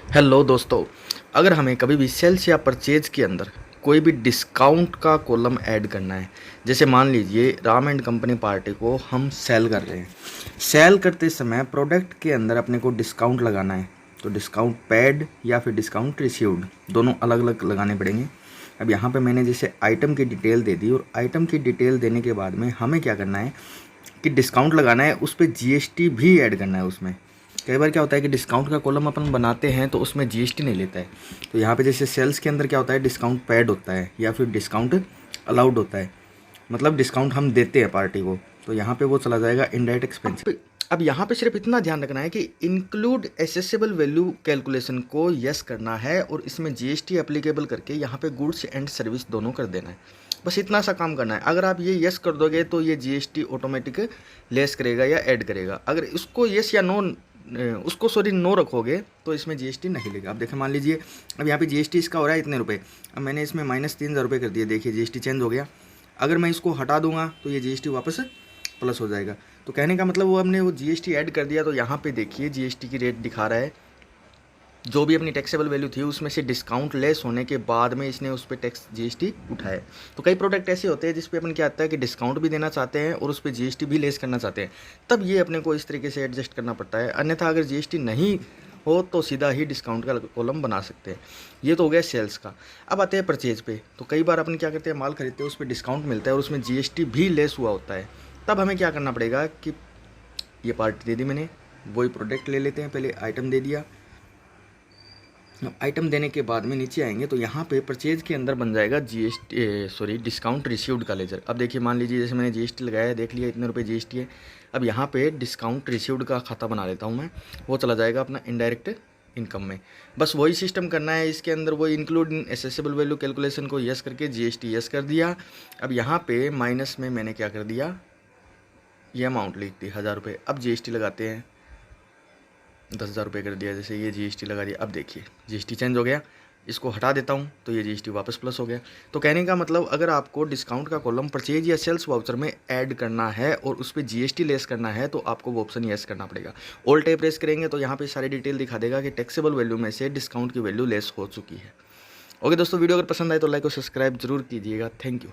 Hello दोस्तों, अगर हमें कभी भी सेल्स या परचेज के अंदर कोई भी डिस्काउंट का कॉलम ऐड करना है, जैसे मान लीजिए राम एंड कंपनी पार्टी को हम सेल कर रहे हैं। सेल करते समय प्रोडक्ट के अंदर अपने को डिस्काउंट लगाना है, तो डिस्काउंट पेड या फिर डिस्काउंट रिसीव्ड दोनों अलग अलग लगाने पड़ेंगे। अब यहाँ पे मैंने जैसे आइटम की डिटेल दे दी, और आइटम की डिटेल देने के बाद में हमें क्या करना है कि डिस्काउंट लगाना है, उस पर जीएसटी भी ऐड करना है। उसमें कई बार क्या होता है कि डिस्काउंट का कॉलम अपन बनाते हैं तो उसमें जीएसटी नहीं लेता है। तो यहाँ पे जैसे सेल्स के अंदर क्या होता है, डिस्काउंट पेड होता है या फिर डिस्काउंट अलाउड होता है, मतलब डिस्काउंट हम देते हैं पार्टी को, तो यहाँ पे वो चला जाएगा इनडायरेक्ट एक्सपेंस। अब यहाँ पे सिर्फ इतना ध्यान रखना है कि इंक्लूड एसेसिबल वैल्यू कैलकुलेशन को यस करना है, और इसमें जीएसटी एप्लीकेबल करके यहाँ पे गुड्स एंड सर्विस दोनों कर देना है। बस इतना सा काम करना है। अगर आप ये यस कर दोगे तो ये जीएसटी ऑटोमेटिक लेस करेगा या ऐड करेगा। अगर इसको यस या नो नो रखोगे तो इसमें जीएसटी नहीं लेगा। अब देखिए, मान लीजिए अब यहाँ पे जीएसटी इसका हो रहा है इतने रुपए, अब मैंने इसमें -3,000 रुपये कर दिए। देखिए जीएसटी चेंज हो गया। अगर मैं इसको हटा दूंगा तो ये जीएसटी वापस प्लस हो जाएगा। तो कहने का मतलब वो हमने वो जीएसटी ऐड कर दिया। तो यहाँ पे देखिए जीएसटी की रेट दिखा रहा है, जो भी अपनी टैक्सेबल वैल्यू थी उसमें से डिस्काउंट लेस होने के बाद में इसने उस पर टैक्स जीएसटी उठाया। तो कई प्रोडक्ट ऐसे होते हैं जिस पे अपन क्या आता है कि डिस्काउंट भी देना चाहते हैं और उस पर जीएसटी भी लेस करना चाहते हैं, तब ये अपने को इस तरीके से एडजस्ट करना पड़ता है। अन्यथा अगर जीएसटी नहीं हो तो सीधा ही डिस्काउंट का कॉलम बना सकते हैं। ये तो हो गया सेल्स का। अब आते हैं परचेज पे। तो कई बार अपन क्या करते हैं, माल खरीदते हैं, उस पर डिस्काउंट मिलता है और उसमें जीएसटी भी लेस हुआ होता है। तब हमें क्या करना पड़ेगा कि ये पार्टी दे दी मैंने, वही प्रोडक्ट ले लेते हैं। पहले आइटम दे दिया, आइटम देने के बाद में नीचे आएंगे तो यहाँ पे परचेज के अंदर बन जाएगा डिस्काउंट रिसीव्ड का लेजर। अब देखिए, मान लीजिए जैसे मैंने जीएसटी लगाया है, देख लिया इतने रुपए जीएसटी है। अब यहाँ पे डिस्काउंट रिसीव्ड का खाता बना लेता हूँ मैं, वो चला जाएगा अपना इनडायरेक्ट इनकम में। बस वही सिस्टम करना है इसके अंदर, वही include in accessible value calculation को यस करके जीएसटी यस कर दिया। अब यहाँ पे माइनस में मैंने क्या कर दिया, ये अमाउंट लिख दी 1,000 रुपये। अब जीएसटी लगाते हैं, 10,000 रुपये कर दिया, जैसे ये जीएसटी लगा दिया। अब देखिए जीएसटी चेंज हो गया, इसको हटा देता हूँ तो ये जीएसटी वापस प्लस हो गया। तो कहने का मतलब, अगर आपको डिस्काउंट का कॉलम परचेज या सेल्स वाउचर में ऐड करना है और उस पर जीएसटी लेस करना है तो आपको वो ऑप्शन यस करना पड़ेगा। ऑल टैब प्रेस करेंगे तो यहाँ पे सारी डिटेल दिखा देगा कि टैक्सेबल वैल्यू में से डिस्काउंट की वैल्यू लेस हो चुकी है। ओके दोस्तों, वीडियो अगर पसंद आए तो लाइक और सब्सक्राइब जरूर कीजिएगा। Thank you.